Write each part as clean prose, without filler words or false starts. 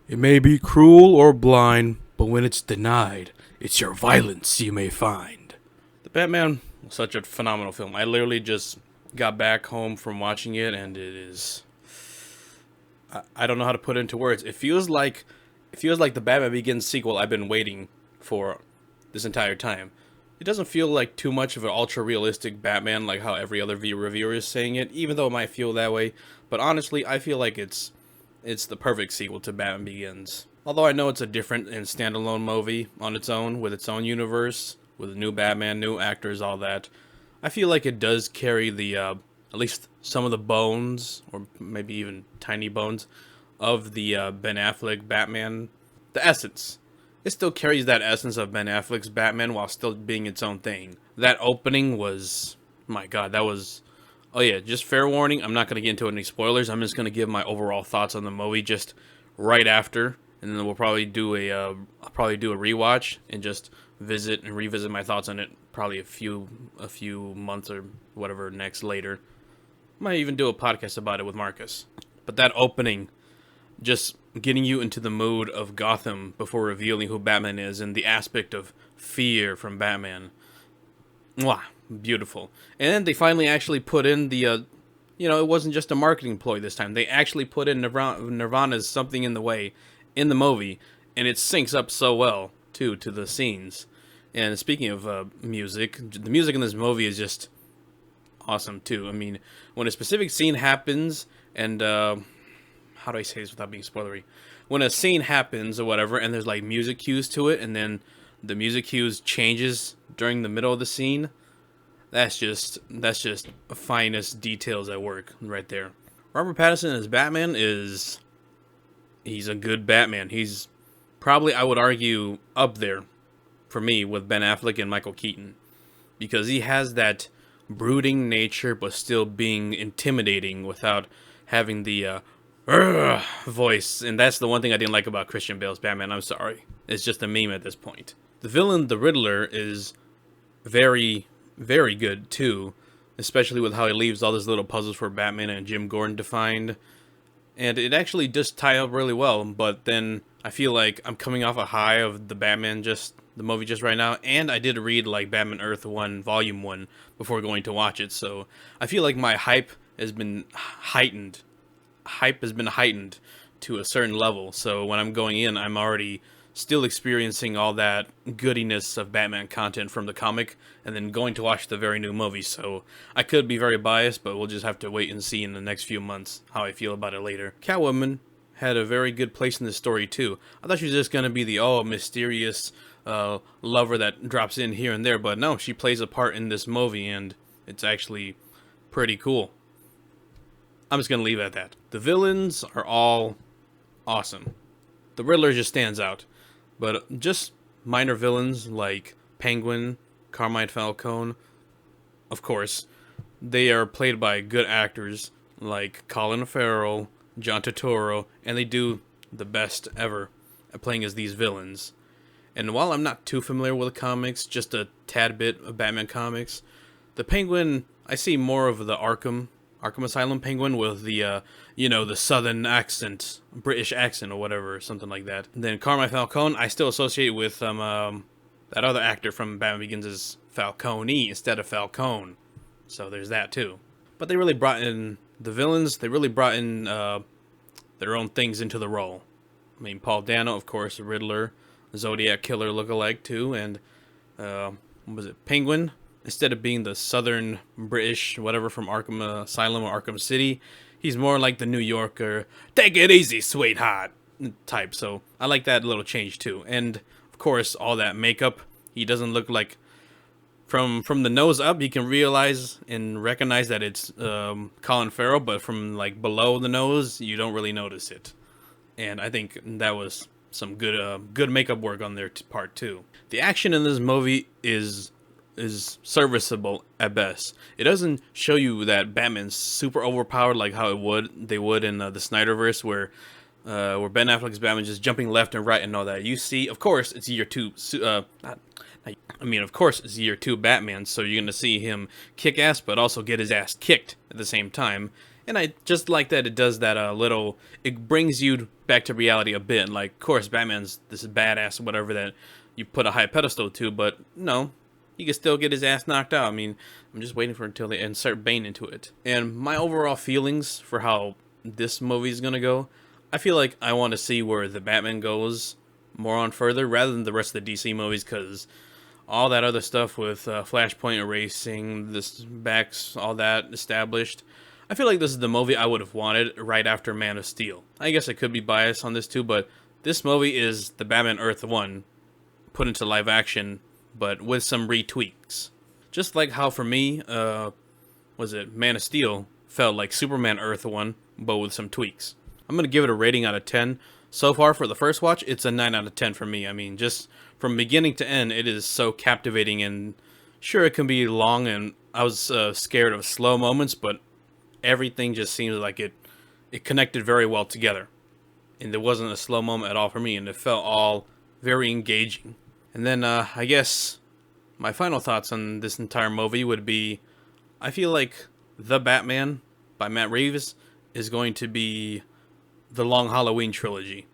It may be cruel or blind, but when it's denied, it's your violence you may find. The Batman was such a phenomenal film. I literally just got back home from watching it, and it is. I don't know how to put it into words. It feels like the Batman Begins sequel I've been waiting for this entire time. It doesn't feel like too much of an ultra realistic Batman like how every other reviewer is saying it, even though it might feel that way. But honestly, I feel like it's the perfect sequel to Batman Begins. Although I know it's a different and standalone movie on its own, with its own universe, with a new Batman, new actors, all that. I feel like it does carry the, at least some of the bones, or maybe even tiny bones, of the Ben Affleck Batman. The essence. It still carries that essence of Ben Affleck's Batman while still being its own thing. That opening was, my god, that was. Oh yeah, just fair warning, I'm not going to get into any spoilers. I'm just going to give my overall thoughts on the movie just right after, and then we'll probably do I'll probably do a rewatch and just visit and revisit my thoughts on it probably a few months or whatever next later. Might even do a podcast about it with Marcus. But that opening, just getting you into the mood of Gotham before revealing who Batman is and the aspect of fear from Batman. Mwah, beautiful. And then they finally actually put in the, it wasn't just a marketing ploy this time. They actually put in Nirvana's Something in the Way in the movie, and it syncs up so well, too, to the scenes. And speaking of music, the music in this movie is just awesome, too. I mean, when a specific scene happens, and, how do I say this without being spoilery? When a scene happens or whatever, and there's like music cues to it, and then the music cues changes during the middle of the scene, that's just finest details at work right there. Robert Pattinson as Batman he's a good Batman. He's probably, I would argue, up there for me with Ben Affleck and Michael Keaton, because he has that brooding nature but still being intimidating without having the voice, and that's the one thing I didn't like about Christian Bale's Batman. I'm sorry. It's just a meme at this point. The villain, the Riddler, is very, very good, too, especially with how he leaves all those little puzzles for Batman and Jim Gordon to find. And it actually does tie up really well, but then I feel like I'm coming off a high of the movie just right now, and I did read, like, Batman Earth 1, Volume 1, before going to watch it, so I feel like my hype has been heightened to a certain level. So when I'm going in, I'm already still experiencing all that goodiness of Batman content from the comic, and then going to watch the very new movie. So I could be very biased, but we'll just have to wait and see in the next few months how I feel about it later. Catwoman had a very good place in the story too. I thought she was just gonna be the mysterious lover that drops in here and there, but no, she plays a part in this movie, and it's actually pretty cool. I'm just going to leave it at that. The villains are all awesome. The Riddler just stands out. But just minor villains like Penguin, Carmine Falcone, of course, they are played by good actors like Colin Farrell, John Turturro, and they do the best ever at playing as these villains. And while I'm not too familiar with the comics, just a tad bit of Batman comics, the Penguin, I see more of the Arkham Asylum Penguin with the, the southern accent, British accent or whatever, something like that. And then Carmine Falcone, I still associate with that other actor from Batman Begins as Falcone instead of Falcone. So there's that too. But they really brought in the villains. They really brought in their own things into the role. I mean, Paul Dano, of course, the Riddler, Zodiac Killer lookalike too, and what was it, Penguin? Instead of being the southern British, whatever, from Arkham Asylum or Arkham City, he's more like the New Yorker, take it easy, sweetheart, type. So I like that little change too. And of course, all that makeup, he doesn't look like, from the nose up, you can realize and recognize that it's Colin Farrell, but from like below the nose, you don't really notice it. And I think that was some good makeup work on their part too. The action in this movie is serviceable at best. It doesn't show you that Batman's super overpowered like how they would in the Snyderverse, where Ben Affleck's Batman just jumping left and right and all that. You see, of course, it's year two. Of course, it's year two Batman, so you're gonna see him kick ass, but also get his ass kicked at the same time. And I just like that it does that little, it brings you back to reality a bit. Like, of course, Batman's this badass or whatever that you put a high pedestal to, but no, he can still get his ass knocked out. I mean, I'm just waiting for until they insert Bane into it. And my overall feelings for how this movie's gonna go, I feel like I want to see where the Batman goes more on further rather than the rest of the DC movies, because all that other stuff with Flashpoint erasing, this backs, all that established. I feel like this is the movie I would have wanted right after Man of Steel. I guess I could be biased on this too, but this movie is the Batman Earth 1 put into live action, but with some retweaks. Just like how for me, was it Man of Steel felt like Superman Earth 1, but with some tweaks. I'm going to give it a rating out of 10. So far for the first watch, it's a 9 out of 10 for me. I mean, just from beginning to end, it is so captivating, and sure, it can be long, and I was scared of slow moments, but everything just seems like it connected very well together. And there wasn't a slow moment at all for me, and it felt all very engaging. And then I guess my final thoughts on this entire movie would be, I feel like The Batman by Matt Reeves is going to be the Long Halloween trilogy.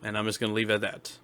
And I'm just going to leave it at that.